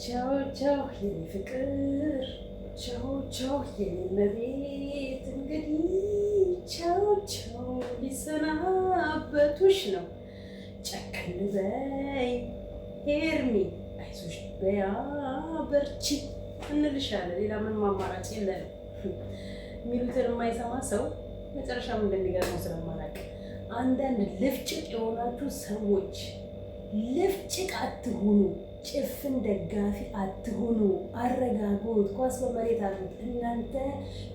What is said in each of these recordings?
ቻው ቻው የኔ ፍቅር፣ ቻው ቻው የኔ መቤት፣ እንግዲህ ቻው ቻው ሊሰናበቱሽ ነው። ጨከን በይ ሄርሜ፣ አይዞሽ በያ በርቺ እንልሻለን። ሌላ ምንም አማራጭ የለንም። የሚሉትን የማይሰማ ሰው መጨረሻም እንደሚገርመው ስለማላውቅ አንዳንድ ልፍጭቅ የሆናችሁ ሰዎች ልፍጭቅ አትሁኑ። ጭፍን ደጋፊ አትሁኑ። አረጋጉት። ኳስ በመሬት አሉት። እናንተ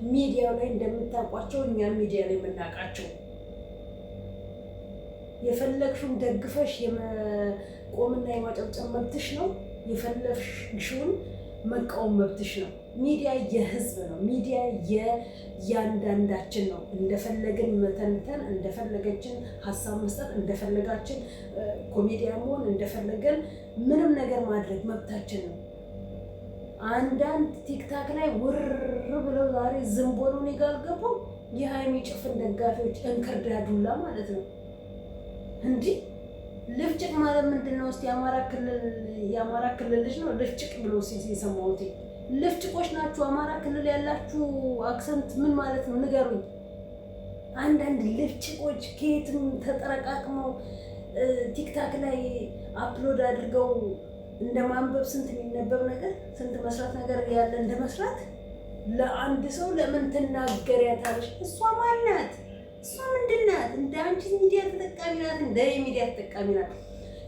ሚዲያው ላይ እንደምታውቋቸው እኛ ሚዲያ ላይ የምናውቃቸው። የፈለግሽውን ደግፈሽ የመቆምና የማጨብጨብ መብትሽ ነው። የፈለግሽውን መቃወም መብትሽ ነው። ሚዲያ የህዝብ ነው። ሚዲያ የእያንዳንዳችን ነው። እንደፈለግን መተንተን፣ እንደፈለገችን ሀሳብ መስጠት፣ እንደፈለጋችን ኮሜዲያ መሆን፣ እንደፈለገን ምንም ነገር ማድረግ መብታችን ነው። አንዳንድ ቲክታክ ላይ ውር ብለው ዛሬ ዝንቦሉን ይጋልገቡ የሀይሚ ጭፍን ደጋፊዎች እንክርዳዱላ ማለት ነው። እንዲህ ልፍጭቅ ማለት ምንድን ነው? እስኪ የአማራ ክልል ልጅ ነው ልፍጭቅ ብሎ የሰማሁት። ልፍጭቆች ናችሁ። አማራ ክልል ያላችሁ አክሰንት ምን ማለት ነው ንገሩኝ። አንዳንድ ልፍጭቆች ከየትም ተጠረቃቅመው ቲክታክ ላይ አፕሎድ አድርገው እንደ ማንበብ ስንት የሚነበብ ነገር ስንት መስራት ነገር ያለ እንደ መስራት ለአንድ ሰው ለምን ትናገሪያታለሽ? እሷ ማናት? እሷ ምንድን ናት? እንደ አንቺ ሚዲያ ተጠቃሚ ናት? እንደ ሚዲያ ተጠቃሚ ናት?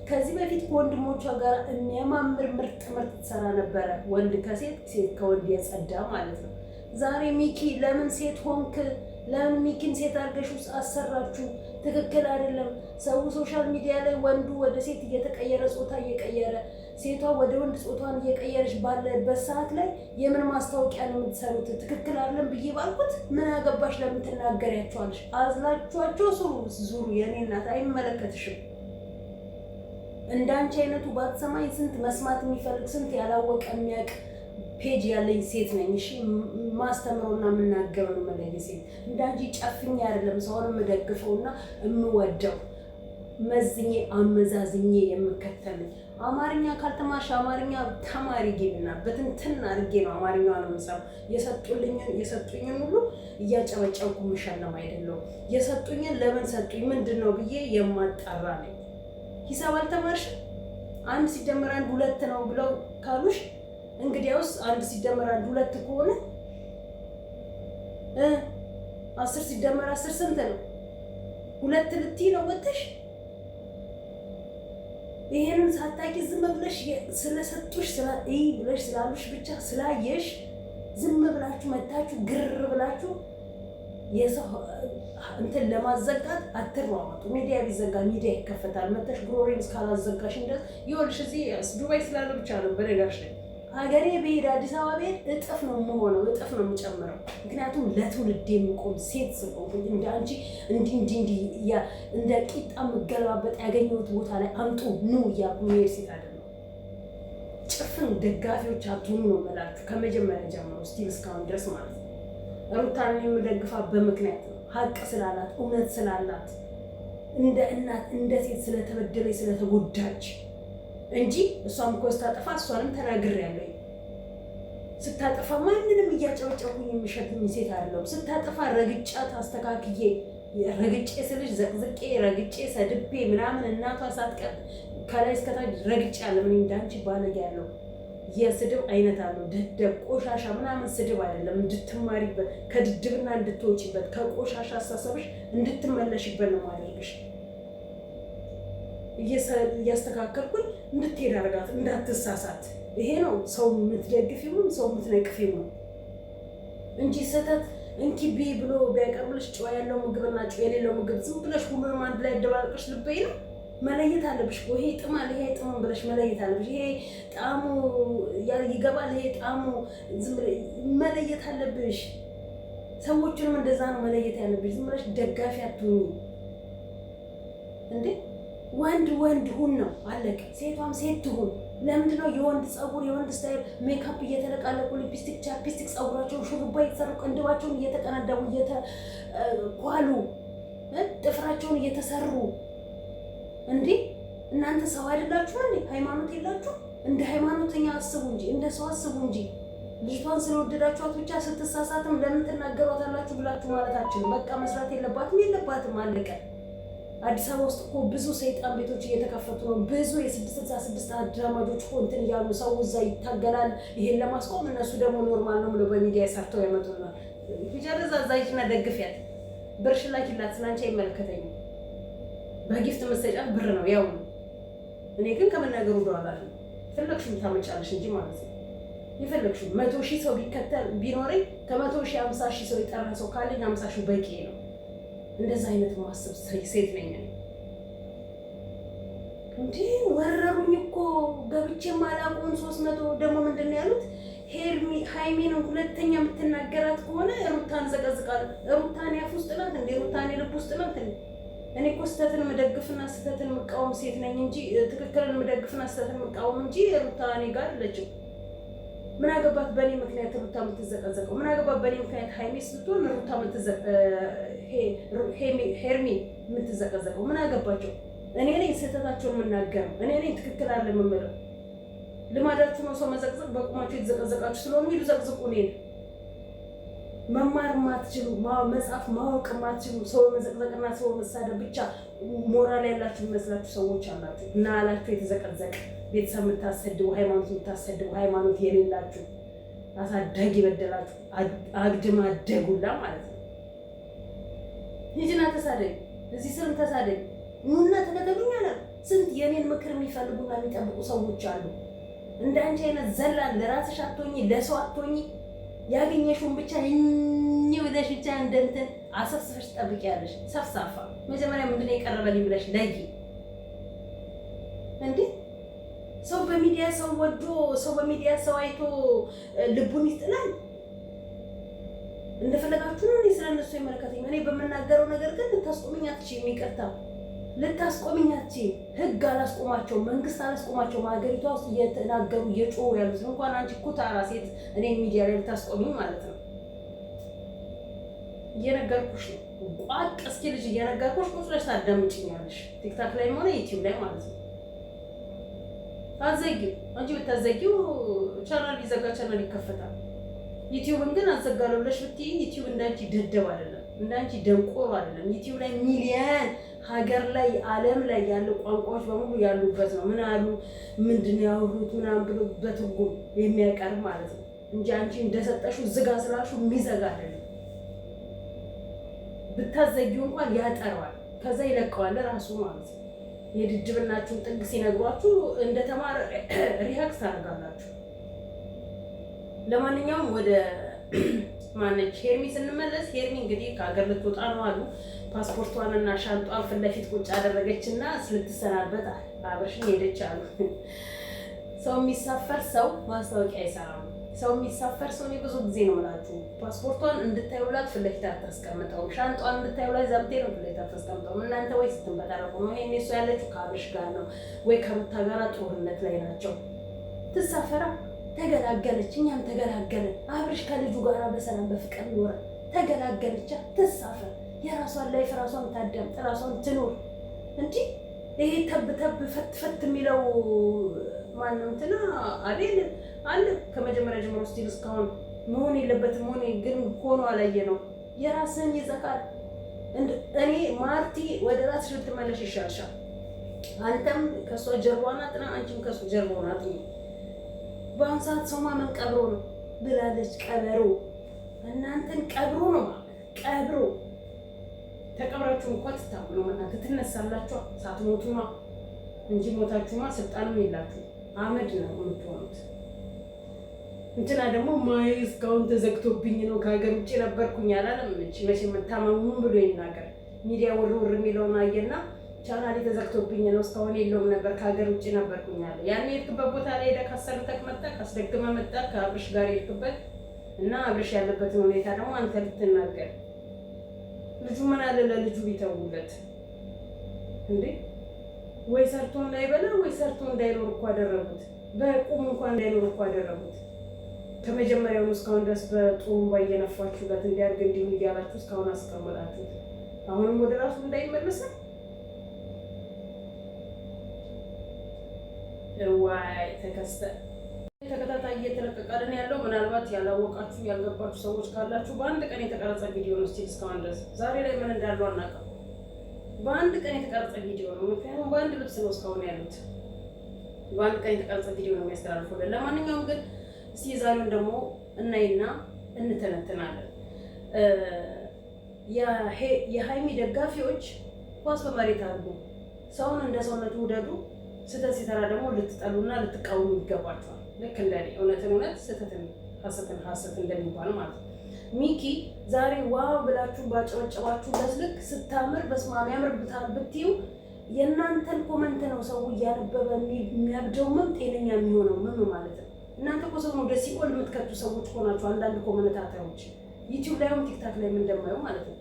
ከዚህ በፊት ከወንድሞቿ ጋር የሚያማምር ምርጥ ትሰራ ነበረ። ወንድ ከሴት ሴት ከወንድ የጸዳ ማለት ነው። ዛሬ ሚኪ ለምን ሴት ሆንክ? ለምን ሚኪን ሴት አድርገሽ ውስጥ አሰራችሁ? ትክክል አይደለም። ሰው ሶሻል ሚዲያ ላይ ወንዱ ወደ ሴት እየተቀየረ ጾታ እየቀየረ ሴቷ ወደ ወንድ ጾታን እየቀየረች ባለበት ሰዓት ላይ የምን ማስታወቂያ ነው የምትሰሩት? ትክክል አይደለም ብዬ ባልኩት ምን አገባሽ? ለምን ትናገሪያቸዋለሽ? አዝላችኋቸው ዙሩ። የኔ እናት አይመለከትሽም። እንዳንቺ አይነቱ ባትሰማኝ ስንት መስማት የሚፈልግ ስንት ያላወቀ የሚያውቅ ፔጅ ያለኝ ሴት ነኝ። እሺ ማስተምረውና የምናገረው ነው መለየ ሴት። እንዳንቺ ጨፍኝ አይደለም ሰውን የምደግፈውና የምወደው መዝኜ አመዛዝኜ የምከተልኝ። አማርኛ ካልተማርሽ አማርኛ ተማሪ ጌብና በትንትን አድርጌ ነው አማርኛዋ ነው የምሰራው። የሰጡኝን ሁሉ እያጨበጨብኩ ምሸለም አይደለሁም። የሰጡኝን ለምን ሰጡኝ ምንድን ነው ብዬ የማጣራ ነኝ። ሂሳብ አልተማርሽም? 1 ሲደመር 1 2 ነው ብለው ካሉሽ እንግዲያውስ 1 ሲደመር 1 2 ከሆነ 10 ሲደመር 10 ስንት ነው? 2 ልትይ ነው ወጥተሽ። ይሄንን ሳታቂ ዝም ብለሽ ስለሰጡሽ ብለሽ ስላሉሽ ብቻ ስላየሽ ዝም ብላችሁ መታችሁ ግር ብላችሁ የሰው እንትን ለማዘጋት አትሯሯጡ። ሚዲያ ቢዘጋ ሚዲያ ይከፈታል። መተሽ ግሮሬን እስካላዘጋሽ እንደዚህ ይኸውልሽ። እዚህ ዱባይ ስላለ ብቻ ነው በነገርሽ ላይ ሀገሬ ብሄድ አዲስ አበባ ብሄድ እጥፍ ነው የምሆነው፣ እጥፍ ነው የምጨምረው። ምክንያቱም ለትውልድ የሚቆም ሴት ስለሆንኩኝ እንደ አንቺ እንዲህ እንደ ቂጣ የምገለባበጥ ያገኘሁት ቦታ ላይ አምጡ ኑ እያልኩ መሄድ ሴት አይደለም። ጭፍን ደጋፊዎች አትሁኑ ነው የምላችሁ ከመጀመሪያ ጀምሮ ስቲል እስካሁን ድረስ ማለት ነው። ሩታን የምደግፋት በምክንያት ነው። ሀቅ ስላላት እውነት ስላላት እንደ እናት እንደ ሴት ስለተበደለች ስለተጎዳች እንጂ እሷም እኮ ስታጠፋ እሷንም ተናግሬያለሁ። ስታጠፋ ማንንም እያጨበጨብኩኝ የሚሸትኝ ሴት አይደለሁም። ስታጠፋ ረግጫት አስተካክዬ ረግጬ ስልሽ ዘቅዝቄ ረግጬ ሰድቤ ምናምን እናቷ ሳትቀር ከላይ እስከታች ረግጬ ያለ ምን እንዳንቺ ባለጌ ያለው የስድብ አይነት አለው። ደደብ ቆሻሻ ምናምን ስድብ አይደለም። እንድትማሪበት ከድድብና እንድትወጪበት ከቆሻሻ አስተሳሰብሽ እንድትመለሽበት ነው ማድረግሽ። እያስተካከልኩኝ እንድትሄድ አደረጋት እንዳትሳሳት። ይሄ ነው ሰው የምትደግፊው ሰው የምትነቅፊው ነው እንጂ ስህተት እንኪ ብሎ ቢያቀርብልሽ ጨዋ ያለው ምግብና ጨዋ የሌለው ምግብ ዝም ብለሽ ሁሉንም አንድ ላይ አደባልቀሽ ልበይ ነው መለየት አለብሽ። ይሄ ጥማል ይሄ ጥም ብለሽ መለየት አለብሽ። ይሄ ጣሙ ይገባል ይሄ ጣሙ ዝም ብለሽ መለየት አለብሽ። ሰዎችንም እንደዛ ነው መለየት ያለብሽ። ዝም ብለሽ ደጋፊ አትሁኚ እንዴ። ወንድ ሁን ነው አለቀ። ሴቷም ሴት ትሁን። ለምንድን ነው የወንድ ፀጉር የወንድ ስታይል ሜካፕ እየተለቃለቁ ሊፕስቲክ ቻፕስቲክ ፀጉራቸውን ሹሩባ እየተሰሩ ቅንድባቸውን እየተቀናደቡ እየተኳሉ ጥፍራቸውን እየተሰሩ እንዴ? እናንተ ሰው አይደላችሁ እንዴ? ሃይማኖት የላችሁ? እንደ ሃይማኖተኛ አስቡ እንጂ እንደ ሰው አስቡ እንጂ። ልጅቷን ስለወደዳችኋት ብቻ ስትሳሳትም ለምን ትናገሯታላችሁ ብላችሁ ማለታችን በቃ መስራት የለባትም አለቀ። አዲስ አበባ ውስጥ እኮ ብዙ ሰይጣን ቤቶች እየተከፈቱ ነው። ብዙ የ666 አድራማጆች እኮ እንትን እያሉ ሰው እዛ ይታገላል ይሄን ለማስቆም። እነሱ ደግሞ ኖርማል ነው ብለው በሚዲያ ሰርተው ያመጡናል። ፊቸርዛ ዛይትና ደግፊያት ብርሽ ላኪላት ስላንቺ አይመለከተኝም። በጊፍት መሰጫት ብር ነው ያው። እኔ ግን ከመናገሩ በኋላ ፈለግሽው ታመጫለሽ እንጂ ማለት ነው። የፈለግሽው 100,000 ሰው ቢከተል ቢኖረኝ ከ100,000 50,000 ሰው የጠራ ሰው ካለኝ 50,000 በቂ ነው። እንደዛ አይነት ማሰብ ሴት ነኝ እንዴ። ወረሩኝ እኮ ገብቼ ማላቁን 300 ደግሞ ምንድን ያሉት ሃይሜን ሁለተኛ የምትናገራት ከሆነ ሩታን ዘቀዝቃል። ሩታን ያፍ ውስጥ ናት እንዴ? ሩታን ልብ ውስጥ ናት እንዴ? እኔ እኮ ስህተትን መደግፍና ስህተትን መቃወም ሴት ነኝ እንጂ ትክክልን መደግፍና ስህተትን መቃወም እንጂ ሩታ እኔ ጋር አለችው። ምን አገባት በእኔ ምክንያት ሩታ የምትዘቀዘቀው? ምን አገባት በእኔ ምክንያት ሃይሜ ስትሆን ሩታ ሄርሚ የምትዘቀዘቀው? ምን አገባቸው? እኔ ነኝ ስህተታቸውን የምናገረው፣ እኔ ነኝ ትክክል አለ የምምለው። ልማዳችሁ ነው ሰው መዘቅዘቅ። በቁማችሁ የተዘቀዘቃችሁ ስለሆኑ ሂዱ ዘቅዝቁ። እኔን መማር ማትችሉ መጽሐፍ ማወቅ ማትችሉ ሰው መዘቅዘቅና ሰው መሳደብ ብቻ ሞራል ያላችሁ የሚመስላችሁ ሰዎች አላችሁ እና አላችሁ የተዘቀዘቀ ቤተሰብ የምታሰድቡ፣ ሃይማኖት የምታሰድቡ፣ ሃይማኖት የሌላችሁ አሳዳጊ በደላችሁ አግድም አደጉላ ማለት ነው። ሂጂና ተሳደኝ፣ እዚህ ስርም ተሳደኝ፣ ኑና ተከተሉኝ አለ። ስንት የኔን ምክር የሚፈልጉና የሚጠብቁ ሰዎች አሉ። እንዳንቺ አይነት ዘላን ለራስሽ አትሆኚ፣ ለሰው አትሆኚ። ያገኘሽውን ብቻ ብለሽ ብቻ እንደንትን አሰፍስፈሽ ትጠብቂያለሽ። ሰፍሳፋ መጀመሪያ ምንድነው የቀረበልኝ ብለሽ ለይ እንዴ። ሰው በሚዲያ ሰው ወዶ ሰው በሚዲያ ሰው አይቶ ልቡን ይጥላል። እንደፈለጋችሁ ነው። እኔ ስለነሱ ይመለከተኝ። እኔ በመናገረው ነገር ግን ልታስቆመኝ አትችይም። ይቅርታ ልታስቆመኝ አትችይም። ህግ አላስቆማቸው፣ መንግስት አላስቆማቸው። ሀገሪቷ ውስጥ እየተናገሩ እየጮሁ ያሉት እንኳን አንቺ ኩታራ ሴት እኔ ሚዲያ ላይ ልታስቆመኝ ማለት ነው። እየነገርኩሽ ነው። ቋቅ እስኪ ልጅ እየነገርኩሽ ቁጭ ብለሽ ታዳምጪኛለሽ። ቲክታክ ላይ ሆነ ዩቲዩብ ላይ ማለት ነው። አዘጊው አንቺ ብታዘጊው ቻናል ሊዘጋ ቻናል ይከፈታል። ዩቲዩብን ግን አዘጋለሁ ብለሽ ብትይ ዩቲዩብ እንዳንቺ ደደብ አይደለም፣ እንዳንቺ ደንቆሮ አይደለም። ዩቲዩብ ላይ ሚሊየን ሀገር ላይ ዓለም ላይ ያሉ ቋንቋዎች በሙሉ ያሉበት ነው። ምን አሉ ምንድን ያወሩት ምናምን ብሎ በትርጉም የሚያቀርብ ማለት ነው እንጂ አንቺ እንደሰጠሽው ዝጋ ስላልሽው የሚዘጋ አይደለም። ብታዘጊው እንኳን ያጠረዋል፣ ከዛ ይለቀዋል ራሱ ማለት ነው። የድድብናችሁን ጥግ ሲነግሯችሁ እንደተማረ ሪያክት ታደርጋላችሁ። ለማንኛውም ወደ ማነች ሄርሚ ስንመለስ፣ ሄርሚ እንግዲህ ከሀገር ልትወጣ ነው አሉ። ፓስፖርቷንና ሻንጧን ፊት ለፊት ቁጭ አደረገችና ልትሰናበት አብርሽን ሄደች አሉ። ሰው የሚሳፈር ሰው ማስታወቂያ አይሰራም። ሰው የሚሳፈር ሰው እኔ ብዙ ጊዜ ነው የምላችሁ፣ ፓስፖርቷን እንድታዩላት ፊት ለፊት አታስቀምጠውም፣ ሻንጧን እንድታዩላት ዛምቴ ነው ፊት ለፊት አታስቀምጠውም። እናንተ ወይ ስትንበጣረቁ ነው። ይሄኔ እሷ ያለችው ከአብርሽ ጋር ነው ወይ ከሩታ ጋር ጦርነት ላይ ናቸው። ትሳፈራ ተገላገለች፣ እኛም ተገላገለን። አብርሽ ከልጁ ጋር በሰላም በፍቅር ኖረ፣ ተገላገለች። ትሳፈር፣ የራሷን ላይፍ ራሷን ታዳምጥ፣ ራሷን ትኖር እንጂ ይሄ ተብ ተብ ፈት ፈት የሚለው ማነው? እንትና አቤል አለ ከመጀመሪያ ጀምሮ ስቲል እስካሁን መሆን የለበትም። ሆነ ግን ሆኖ አላየ ነው። የራስህን ይዘካል። እኔ ማርቲ ወደ ራስሽ ልትመለሽ ይሻልሻል። አንተም ከሷ ጀርባዋን አጥና፣ አንቺም ከሱ ጀርባዋን አጥኚ። በአሁኑ ሰዓት ሰው ማመን ቀብሮ ነው ብላለች። ቀበሮ እናንተን ቀብሮ ነው ቀብሮ። ተቀብራችሁ እንኳን ትታመኑ እናንተ ትነሳላችሁ። ሳትሞቱማ እንጂ ሞታችሁማ ስልጣንም የላችሁ አመድ ነው የምትሆኑት። እንትና ደግሞ ማይ እስካሁን ተዘግቶብኝ ነው ከሀገር ውጭ ነበርኩኝ አላለም። መቼ መታመሙ ብሎ ይናገር። ሚዲያ ውር የሚለውን አየና ቻናሌ ተዘግቶብኝ ነው እስካሁን የለውም ነበር ከሀገር ውጭ ነበርኩኝ አለ። ያን የሄድክበት ቦታ ላይ ሄደህ ካሰርተህ መጣህ፣ ካስደግመህ መጣህ፣ ከአብርሽ ጋር የሄድክበት እና አብርሽ ያለበትን ሁኔታ ደግሞ አንተ ልትናገር። ልጁ ምን አለ ለልጁ ቢተውለት እንዴ? ወይ ሰርቶ እንዳይበላ ወይ ሰርቶ እንዳይኖር እኮ አደረጉት። በቁም እንኳን እንዳይኖር እኮ አደረጉት። ከመጀመሪያው እስካሁን ድረስ በጡሩምባ እየነፋችሁለት እንዲያርግ እንዲሁ እያላችሁ እስካሁን አስቀመጣችሁት። አሁንም ወደ ራሱ እንዳይመለስ ዋይ ተከስተ ተከታታይ እየተለቀቀልን ያለው ምናልባት ያላወቃችሁ ያልገባችሁ ሰዎች ካላችሁ በአንድ ቀን የተቀረጸ ቪዲዮ ነው። ስቲል እስካሁን ድረስ ዛሬ ላይ ምን እንዳለው አናውቅም። በአንድ ቀን የተቀረጸ ቪዲዮ ነው። ምክንያቱም በአንድ ልብስ ነው እስካሁን ያሉት። በአንድ ቀን የተቀረጸ ቪዲዮ ነው የሚያስተላልፉልን። ለማንኛውም ግን እስቲ ዛሬውን ደግሞ እናይና እንተነትናለን። የሀይሚ ደጋፊዎች ኳስ በመሬት አድርጉ፣ ሰውን እንደ ሰውነቱ ውደዱ። ስህተት ሲሰራ ደግሞ ልትጠሉና ልትቃወሙ ይገባቸዋል። ልክ እንደኔ እውነትን እውነት ስህተትን ሐሰትን ሐሰት እንደሚባል ማለት ነው። ሚኪ ዛሬ ዋው ብላችሁ ባጨበጨባችሁበት ልክ ስታምር በስማም ያምርብታል ብትዩ የእናንተን ኮመንት ነው ሰው እያነበበ የሚያብደው ምን ጤነኛ የሚሆነው ምን ማለት ነው? እናንተ እኮ ሰው ወደ ሲኦል የምትከቱ ሰዎች ሆናችሁ አንዳንድ ኮመንታተሮች ዩቲዩብ ላይም ቲክታክ ላይም እንደማየው ማለት ነው።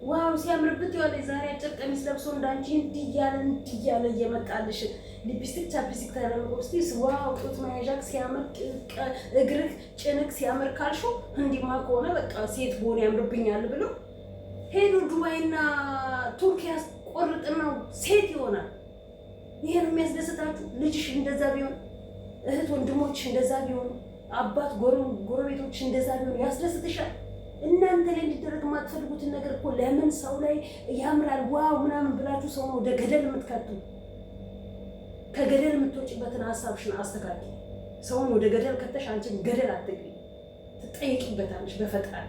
ዋው ሲያምርብት ይዋለ ዛሬ አጭር ቀሚስ ለብሶ እንዳንቺ እንዲያለ እየመጣልሽ ሊፕስቲክ ቻፕስቲክ ተደርጎ እስቲ ዋው ጡት መያዣ ሲያምር እግርህ ጭንቅ ሲያምር ካልሹ እንዲማ ከሆነ በቃ ሴት ቦን ያምርብኛል ብሎ ሄዶ ዱባይና ቱርክ ያስቆርጥና ሴት ይሆናል። ይሄን የሚያስደስታችሁ ልጅሽ እንደዛ ቢሆን፣ እህት ወንድሞች እንደዛ ቢሆን፣ አባት ጎረቤቶች እንደዛ ቢሆን ያስደስትሻል? እናንተ ላይ እንዲደረግ የማትፈልጉትን ነገር እኮ ለምን ሰው ላይ ያምራል ዋው ምናምን ብላችሁ ሰው ወደ ገደል የምትከቱ? ከገደል የምትወጪበትን ሀሳብሽን አስተካኪ። ሰውን ወደ ገደል ከተሽ አንቺን ገደል አትግቢ፣ ትጠይቂበታለሽ በፈጣሪ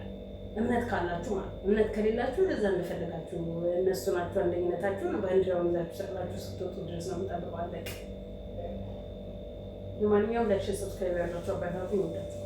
እምነት ካላችሁ ማለት። እምነት ከሌላችሁ ለዛ እንደፈለጋችሁ እነሱ ናቸው አንደኝነታችሁን ባንዲራውን ይዛችሁ ሰቅላችሁ ስትወጡ ድረስ ነው የምጠብቀው። አለቅ። ለማንኛውም ላይክ፣ ሰብስክራይብ ያድርጋችሁ። አባታችሁ ይወዳችሁ።